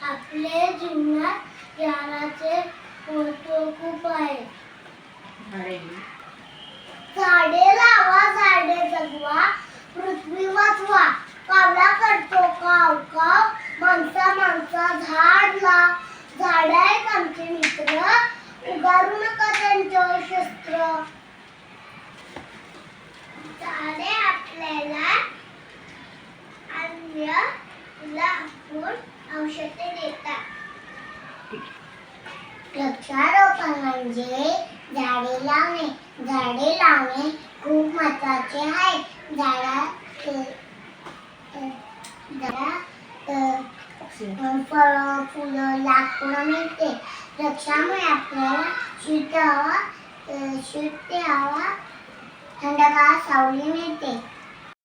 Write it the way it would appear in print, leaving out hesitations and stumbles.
आपल्या जीवनात झाडाचे महत्त्व खूप आहे. झाडे लावा, झाडे जगवा, पृथ्वी वाचवा. कावळा करतो काव काव, माणसा माणसा झाड लाव. झाड आहेत आमचे मित्र, उगारू नका त्यांच्यावर शस्त्र. झाडे आपल्याला अन्य लाकूड औषधे देतात. वृक्षारोपण म्हणजे झाडे लावणे. झाडे लावणे खूप महत्त्वाचे आहे. फळं, फुलं, लाकूड मिळते. वृक्षामुळे आपल्याला शुद्ध हवा, थंडगार सावली मिळते.